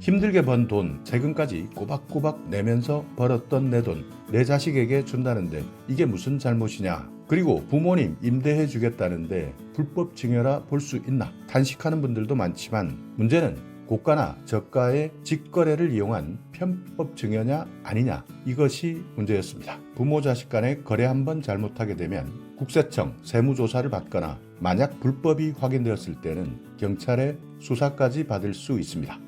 힘들게 번 돈, 세금까지 꼬박꼬박 내면서 벌었던 내 돈, 내 자식에게 준다는데 이게 무슨 잘못이냐? 그리고 부모님 임대해 주겠다는데 불법 증여라 볼 수 있나? 탄식하는 분들도 많지만 문제는 고가나 저가의 직거래를 이용한 편법 증여냐 아니냐, 이것이 문제였습니다. 부모 자식 간의 거래 한번 잘못하게 되면 국세청 세무조사를 받거나 만약 불법이 확인되었을 때는 경찰의 수사까지 받을 수 있습니다.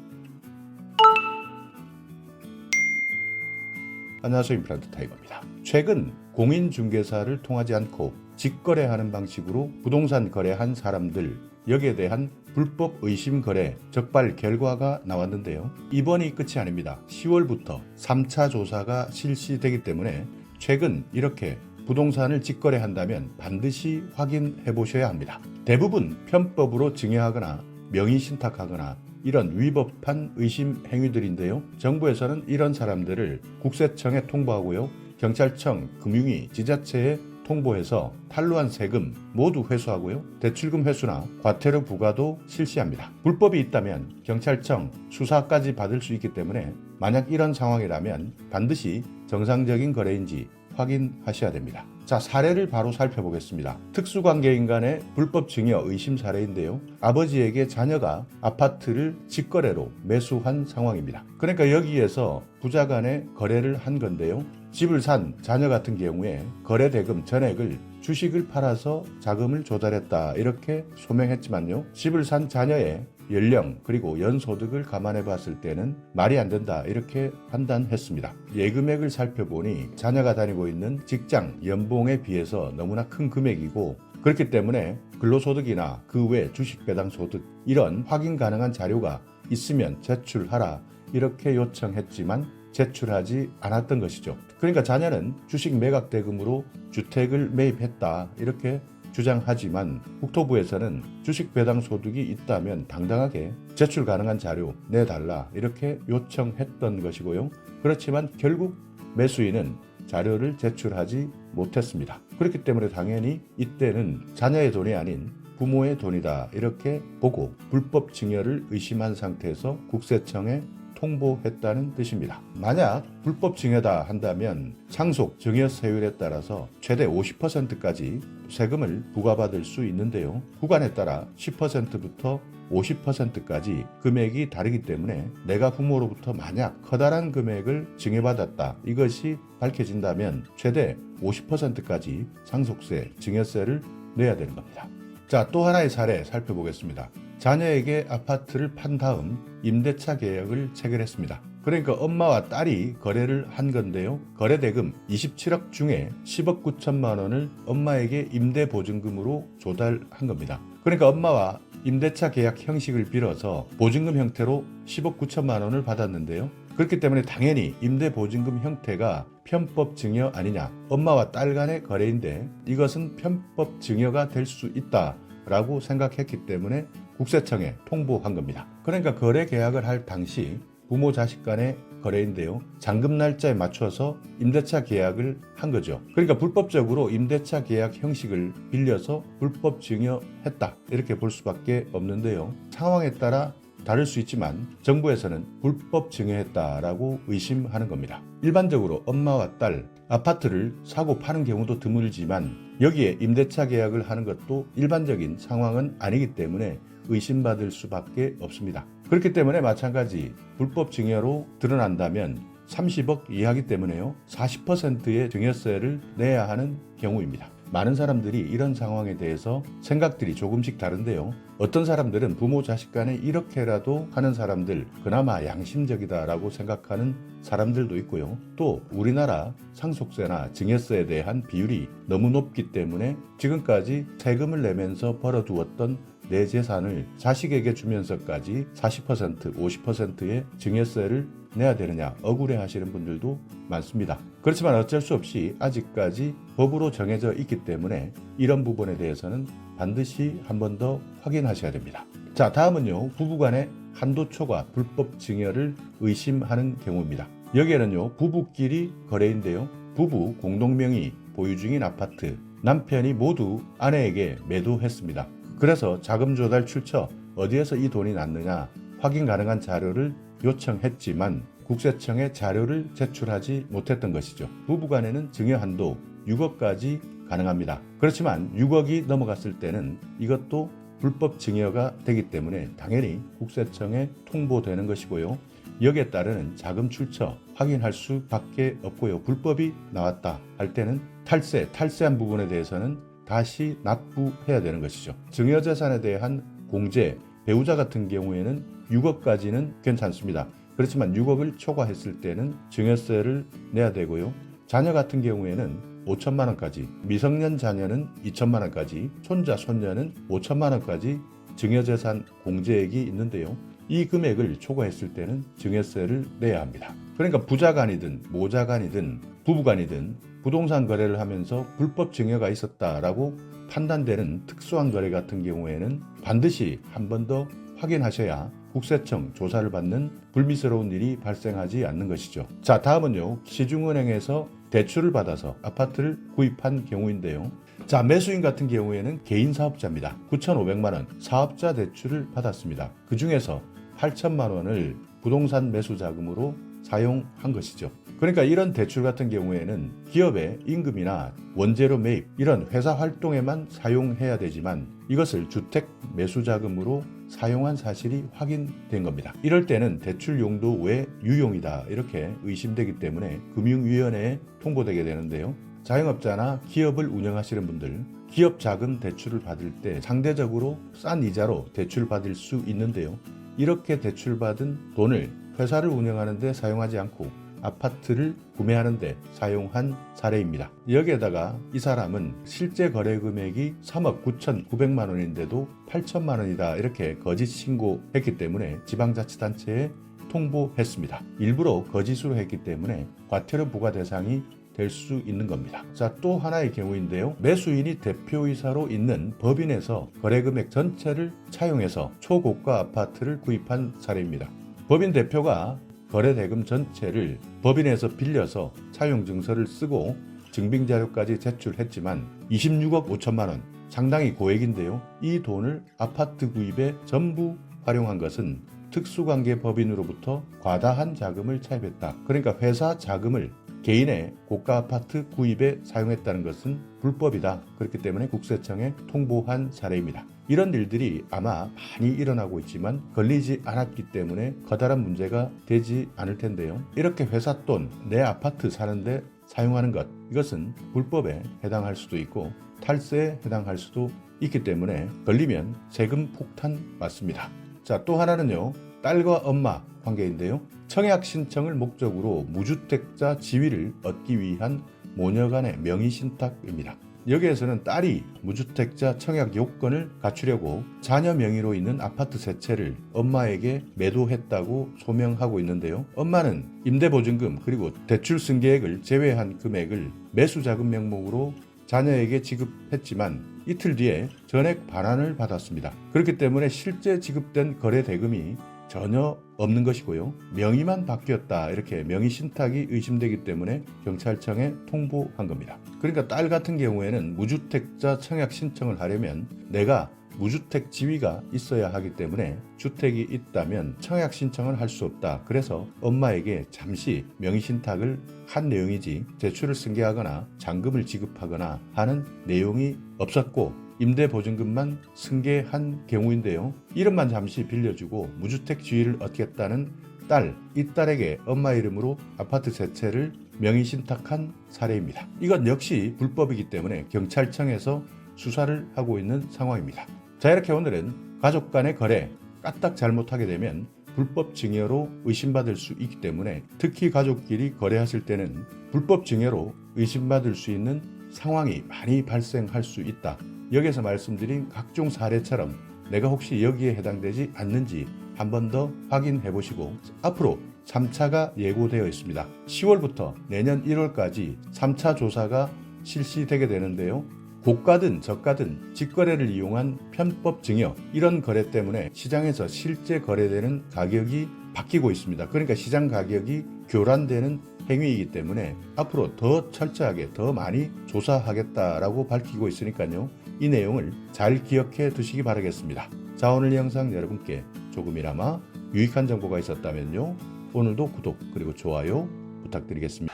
안녕하세요, 임플란트 타이거입니다. 최근 공인중개사를 통하지 않고 직거래하는 방식으로 부동산 거래한 사람들, 여기에 대한 불법 의심 거래 적발 결과가 나왔는데요. 이번이 끝이 아닙니다. 10월부터 3차 조사가 실시되기 때문에 최근 이렇게 부동산을 직거래한다면 반드시 확인해 보셔야 합니다. 대부분 편법으로 증여하거나 명의신탁하거나 이런 위법한 의심 행위들인데요. 정부에서는 이런 사람들을 국세청에 통보하고요. 경찰청, 금융위, 지자체에 통보해서 탈루한 세금 모두 회수하고요. 대출금 회수나 과태료 부과도 실시합니다. 불법이 있다면 경찰청 수사까지 받을 수 있기 때문에 만약 이런 상황이라면 반드시 정상적인 거래인지 확인하셔야 됩니다. 자, 사례를 바로 살펴보겠습니다. 특수관계인 간의 불법 증여 의심 사례인데요. 아버지에게 자녀가 아파트를 직거래로 매수한 상황입니다. 그러니까 여기에서 부자 간의 거래를 한 건데요. 집을 산 자녀 같은 경우에 거래대금 전액을 주식을 팔아서 자금을 조달했다, 이렇게 소명했지만요. 집을 산 자녀의 연령 그리고 연소득을 감안해 봤을 때는 말이 안 된다, 이렇게 판단했습니다. 예금액을 살펴보니 자녀가 다니고 있는 직장 연봉에 비해서 너무나 큰 금액이고, 그렇기 때문에 근로소득이나 그 외 주식배당소득 이런 확인 가능한 자료가 있으면 제출하라, 이렇게 요청했지만 제출하지 않았던 것이죠. 그러니까 자녀는 주식 매각 대금으로 주택을 매입했다, 이렇게 주장하지만 국토부에서는 주식 배당 소득이 있다면 당당하게 제출 가능한 자료 내달라, 이렇게 요청했던 것이고요. 그렇지만 결국 매수인은 자료를 제출하지 못했습니다. 그렇기 때문에 당연히 이때는 자녀의 돈이 아닌 부모의 돈이다, 이렇게 보고 불법 증여를 의심한 상태에서 국세청에 통보했다는 뜻입니다. 만약 불법 증여다 한다면 상속 증여세율에 따라서 최대 50%까지 세금을 부과받을 수 있는데요. 구간에 따라 10%부터 50%까지 금액이 다르기 때문에 내가 부모로부터 만약 커다란 금액을 증여받았다, 이것이 밝혀진다면 최대 50%까지 상속세, 증여세를 내야 되는 겁니다. 자, 또 하나의 사례 살펴보겠습니다. 자녀에게 아파트를 판 다음 임대차 계약을 체결했습니다. 그러니까 엄마와 딸이 거래를 한 건데요. 거래대금 27억 중에 10억 9천만 원을 엄마에게 임대보증금으로 조달한 겁니다. 그러니까 엄마와 임대차 계약 형식을 빌어서 보증금 형태로 10억 9천만 원을 받았는데요. 그렇기 때문에 당연히 임대보증금 형태가 편법 증여 아니냐, 엄마와 딸 간의 거래인데 이것은 편법 증여가 될 수 있다라고 생각했기 때문에 국세청에 통보한 겁니다. 그러니까 거래 계약을 할 당시 부모 자식 간의 거래인데요. 잔금 날짜에 맞춰서 임대차 계약을 한 거죠. 그러니까 불법적으로 임대차 계약 형식을 빌려서 불법 증여했다, 이렇게 볼 수밖에 없는데요. 상황에 따라 다를 수 있지만 정부에서는 불법 증여했다라고 의심하는 겁니다. 일반적으로 엄마와 딸 아파트를 사고 파는 경우도 드물지만 여기에 임대차 계약을 하는 것도 일반적인 상황은 아니기 때문에 의심받을 수밖에 없습니다. 그렇기 때문에 마찬가지 불법 증여로 드러난다면 30억 이하이기 때문에요. 40%의 증여세를 내야 하는 경우입니다. 많은 사람들이 이런 상황에 대해서 생각들이 조금씩 다른데요. 어떤 사람들은 부모 자식 간에 이렇게라도 하는 사람들, 그나마 양심적이다라고 생각하는 사람들도 있고요. 또 우리나라 상속세나 증여세에 대한 비율이 너무 높기 때문에 지금까지 세금을 내면서 벌어두었던 내 재산을 자식에게 주면서까지 40%, 50%의 증여세를 내야 되느냐 억울해 하시는 분들도 많습니다. 그렇지만 어쩔 수 없이 아직까지 법으로 정해져 있기 때문에 이런 부분에 대해서는 반드시 한 번 더 확인하셔야 됩니다. 자, 다음은요, 부부간의 한도 초과 불법 증여를 의심하는 경우입니다. 여기에는요, 부부끼리 거래인데요. 부부 공동명의 보유 중인 아파트, 남편이 모두 아내에게 매도했습니다. 그래서 자금 조달 출처, 어디에서 이 돈이 났느냐 확인 가능한 자료를 요청했지만 국세청에 자료를 제출하지 못했던 것이죠. 부부간에는 증여 한도 6억까지 가능합니다. 그렇지만 6억이 넘어갔을 때는 이것도 불법 증여가 되기 때문에 당연히 국세청에 통보되는 것이고요. 여기에 따르는 자금 출처 확인할 수밖에 없고요. 불법이 나왔다 할 때는 탈세한 부분에 대해서는 다시 납부해야 되는 것이죠. 증여재산에 대한 공제, 배우자 같은 경우에는 6억까지는 괜찮습니다. 그렇지만 6억을 초과했을 때는 증여세를 내야 되고요. 자녀 같은 경우에는 5천만 원까지, 미성년 자녀는 2천만 원까지, 손자, 손녀는 5천만 원까지 증여재산 공제액이 있는데요. 이 금액을 초과했을 때는 증여세를 내야 합니다. 그러니까 부자간이든 모자간이든 부부간이든 부동산 거래를 하면서 불법 증여가 있었다라고 판단되는 특수한 거래 같은 경우에는 반드시 한 번 더 확인하셔야 국세청 조사를 받는 불미스러운 일이 발생하지 않는 것이죠. 자, 다음은요. 시중은행에서 대출을 받아서 아파트를 구입한 경우인데요. 자, 매수인 같은 경우에는 개인 사업자입니다. 9,500만 원 사업자 대출을 받았습니다. 그 중에서 8천만 원을 부동산 매수 자금으로 사용한 것이죠. 그러니까 이런 대출 같은 경우에는 기업의 임금이나 원재료 매입 이런 회사 활동에만 사용해야 되지만 이것을 주택 매수 자금으로 사용한 사실이 확인된 겁니다. 이럴 때는 대출 용도 외 유용이다 이렇게 의심되기 때문에 금융위원회에 통보되게 되는데요. 자영업자나 기업을 운영하시는 분들 기업 자금 대출을 받을 때 상대적으로 싼 이자로 대출 받을 수 있는데요. 이렇게 대출받은 돈을 회사를 운영하는 데 사용하지 않고 아파트를 구매하는 데 사용한 사례입니다. 여기에다가 이 사람은 실제 거래 금액이 3억 9,900만 원인데도 8천만 원이다 이렇게 거짓 신고했기 때문에 지방자치단체에 통보했습니다. 일부러 거짓으로 했기 때문에 과태료 부과 대상이 될 수 있는 겁니다. 자, 또 하나의 경우인데요. 매수인이 대표이사로 있는 법인에서 거래금액 전체를 차용해서 초고가 아파트를 구입한 사례입니다. 법인 대표가 거래대금 전체를 법인에서 빌려서 차용증서를 쓰고 증빙자료까지 제출했지만 26억 5천만 원, 상당히 고액인데요. 이 돈을 아파트 구입에 전부 활용한 것은 특수관계 법인으로부터 과다한 자금을 차입했다. 그러니까 회사 자금을 개인의 고가 아파트 구입에 사용했다는 것은 불법이다. 그렇기 때문에 국세청에 통보한 사례입니다. 이런 일들이 아마 많이 일어나고 있지만 걸리지 않았기 때문에 커다란 문제가 되지 않을 텐데요. 이렇게 회사 돈, 내 아파트 사는데 사용하는 것, 이것은 불법에 해당할 수도 있고 탈세에 해당할 수도 있기 때문에 걸리면 세금 폭탄 맞습니다. 자, 또 하나는요. 딸과 엄마 관계인데요. 청약 신청을 목적으로 무주택자 지위를 얻기 위한 모녀 간의 명의신탁입니다. 여기에서는 딸이 무주택자 청약 요건을 갖추려고 자녀 명의로 있는 아파트 세 채를 엄마에게 매도했다고 소명하고 있는데요. 엄마는 임대보증금 그리고 대출 승계액을 제외한 금액을 매수자금 명목으로 자녀에게 지급했지만 이틀 뒤에 전액 반환을 받았습니다. 그렇기 때문에 실제 지급된 거래 대금이 전혀 없는 것이고요. 명의만 바뀌었다 이렇게 명의 신탁이 의심되기 때문에 경찰청에 통보한 겁니다. 그러니까 딸 같은 경우에는 무주택자 청약 신청을 하려면 내가 무주택 지위가 있어야 하기 때문에 주택이 있다면 청약 신청을 할 수 없다. 그래서 엄마에게 잠시 명의 신탁을 한 내용이지 대출을 승계하거나 잔금을 지급하거나 하는 내용이 없었고 임대보증금만 승계한 경우인데요. 이름만 잠시 빌려주고 무주택 지위를 얻겠다는 딸, 이 딸에게 엄마 이름으로 아파트 세 채를 명의 신탁한 사례입니다. 이건 역시 불법이기 때문에 경찰청에서 수사를 하고 있는 상황입니다. 자, 이렇게 오늘은 가족 간의 거래 까딱 잘못하게 되면 불법 증여로 의심받을 수 있기 때문에 특히 가족끼리 거래하실 때는 불법 증여로 의심받을 수 있는 상황이 많이 발생할 수 있다. 여기서 말씀드린 각종 사례처럼 내가 혹시 여기에 해당되지 않는지 한 번 더 확인해 보시고 앞으로 3차가 예고되어 있습니다. 10월부터 내년 1월까지 3차 조사가 실시되게 되는데요. 고가든 저가든 직거래를 이용한 편법 증여 이런 거래 때문에 시장에서 실제 거래되는 가격이 바뀌고 있습니다. 그러니까 시장 가격이 교란되는 행위이기 때문에 앞으로 더 철저하게 더 많이 조사하겠다라고 밝히고 있으니까요. 이 내용을 잘 기억해 두시기 바라겠습니다. 자, 오늘 영상 여러분께 조금이나마 유익한 정보가 있었다면요. 오늘도 구독 그리고 좋아요 부탁드리겠습니다.